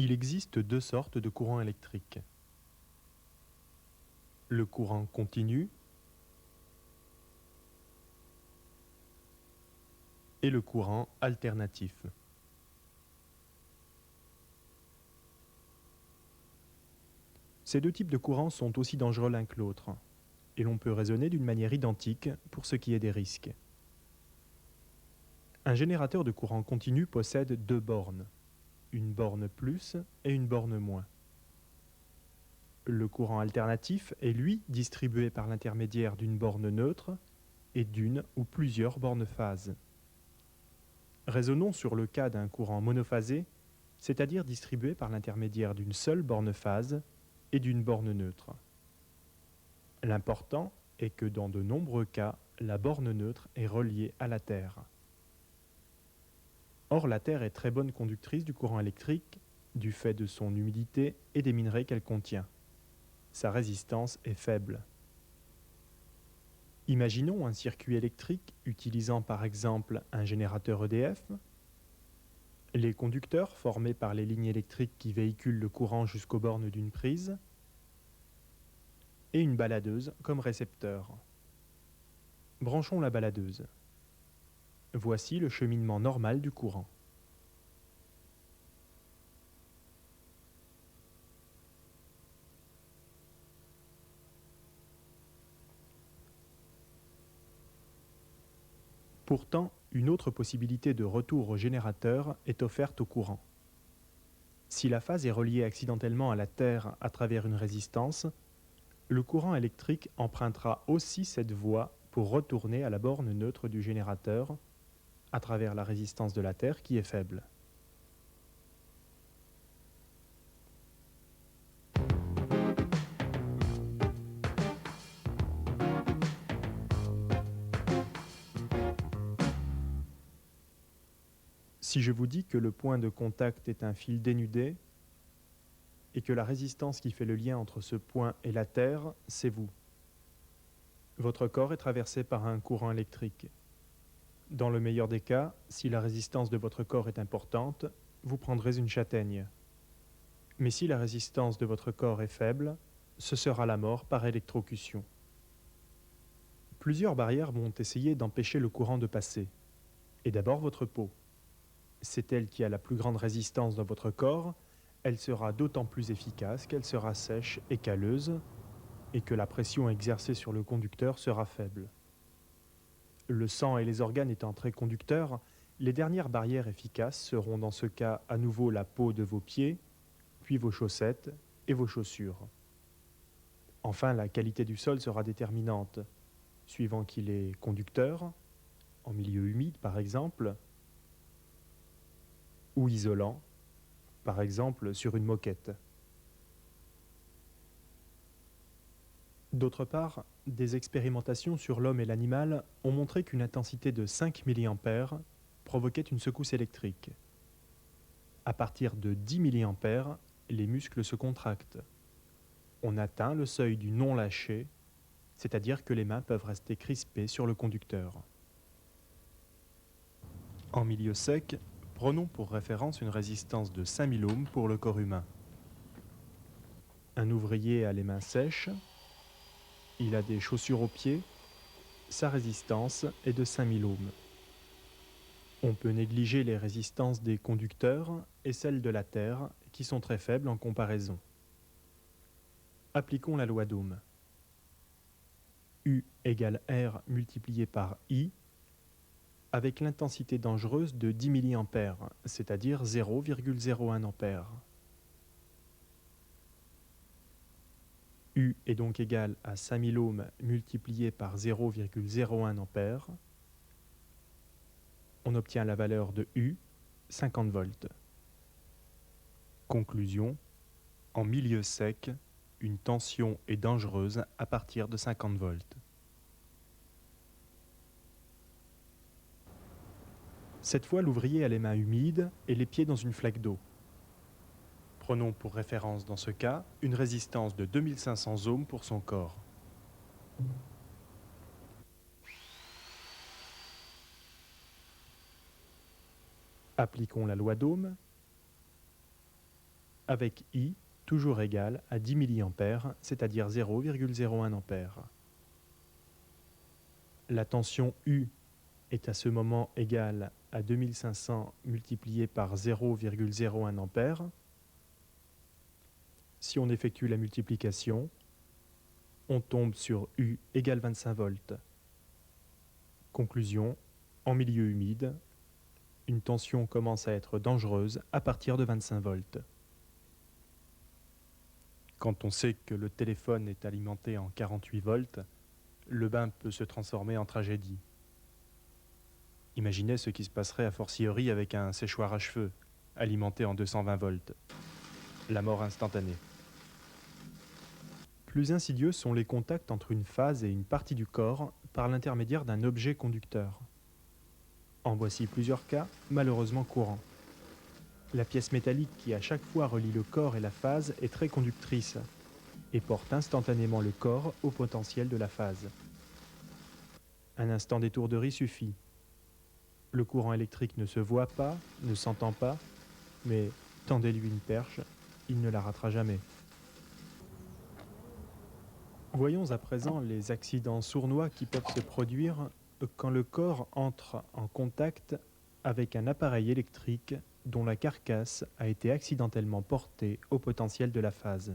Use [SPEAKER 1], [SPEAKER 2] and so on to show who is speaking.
[SPEAKER 1] Il existe deux sortes de courants électriques. Le courant continu et le courant alternatif. Ces deux types de courants sont aussi dangereux l'un que l'autre, et l'on peut raisonner d'une manière identique pour ce qui est des risques. Un générateur de courant continu possède deux bornes, une borne plus et une borne moins. Le courant alternatif est lui distribué par l'intermédiaire d'une borne neutre et d'une ou plusieurs bornes phases. Raisonnons sur le cas d'un courant monophasé, c'est-à-dire distribué par l'intermédiaire d'une seule borne phase et d'une borne neutre. L'important est que dans de nombreux cas, la borne neutre est reliée à la Terre. Or, la Terre est très bonne conductrice du courant électrique du fait de son humidité et des minerais qu'elle contient. Sa résistance est faible. Imaginons un circuit électrique utilisant par exemple un générateur EDF. Les conducteurs formés par les lignes électriques qui véhiculent le courant jusqu'aux bornes d'une prise et une baladeuse comme récepteur. Branchons la baladeuse. Voici le cheminement normal du courant. Pourtant, une autre possibilité de retour au générateur est offerte au courant. Si la phase est reliée accidentellement à la Terre à travers une résistance, le courant électrique empruntera aussi cette voie pour retourner à la borne neutre du générateur à travers la résistance de la Terre qui est faible. Si je vous dis que le point de contact est un fil dénudé et que la résistance qui fait le lien entre ce point et la Terre, c'est vous. Votre corps est traversé par un courant électrique. Dans le meilleur des cas, si la résistance de votre corps est importante, vous prendrez une châtaigne. Mais si la résistance de votre corps est faible, ce sera la mort par électrocution. Plusieurs barrières vont essayer d'empêcher le courant de passer. Et d'abord votre peau. C'est elle qui a la plus grande résistance dans votre corps. Elle sera d'autant plus efficace qu'elle sera sèche et calleuse et que la pression exercée sur le conducteur sera faible. Le sang et les organes étant très conducteurs, les dernières barrières efficaces seront dans ce cas à nouveau la peau de vos pieds, puis vos chaussettes et vos chaussures. Enfin, la qualité du sol sera déterminante, suivant qu'il est conducteur, en milieu humide par exemple, ou isolant, par exemple sur une moquette. D'autre part, des expérimentations sur l'homme et l'animal ont montré qu'une intensité de 5 mA provoquait une secousse électrique. À partir de 10 mA, les muscles se contractent. On atteint le seuil du non-lâché, c'est-à-dire que les mains peuvent rester crispées sur le conducteur. En milieu sec, prenons pour référence une résistance de 5000 ohms pour le corps humain. Un ouvrier a les mains sèches, il a des chaussures aux pieds, sa résistance est de 5000 ohms. On peut négliger les résistances des conducteurs et celles de la Terre qui sont très faibles en comparaison. Appliquons la loi d'Ohm. U égale R multiplié par I avec l'intensité dangereuse de 10 mA, c'est-à-dire 0,01 A. U est donc égal à 5000 ohms multiplié par 0,01 A. On obtient la valeur de U, 50 volts. Conclusion, en milieu sec, une tension est dangereuse à partir de 50 volts. Cette fois, l'ouvrier a les mains humides et les pieds dans une flaque d'eau. Prenons pour référence dans ce cas une résistance de 2500 ohms pour son corps. Appliquons la loi d'Ohm. avec I toujours égal à 10 mA, c'est-à-dire 0,01 A. La tension U est à ce moment égale à 2500 multiplié par 0,01 A. Si on effectue la multiplication, on tombe sur U égale 25 volts. Conclusion, en milieu humide, une tension commence à être dangereuse à partir de 25 volts. Quand on sait que le téléphone est alimenté en 48 volts, le bain peut se transformer en tragédie. Imaginez ce qui se passerait a fortiori avec un séchoir à cheveux, alimenté en 220 volts. La mort instantanée. Plus insidieux sont les contacts entre une phase et une partie du corps par l'intermédiaire d'un objet conducteur. En voici plusieurs cas, malheureusement courants. La pièce métallique qui à chaque fois relie le corps et la phase est très conductrice et porte instantanément le corps au potentiel de la phase. Un instant d'étourderie suffit. Le courant électrique ne se voit pas, ne s'entend pas, mais tendez-lui une perche, il ne la ratera jamais. Voyons à présent les accidents sournois qui peuvent se produire quand le corps entre en contact avec un appareil électrique dont la carcasse a été accidentellement portée au potentiel de la phase.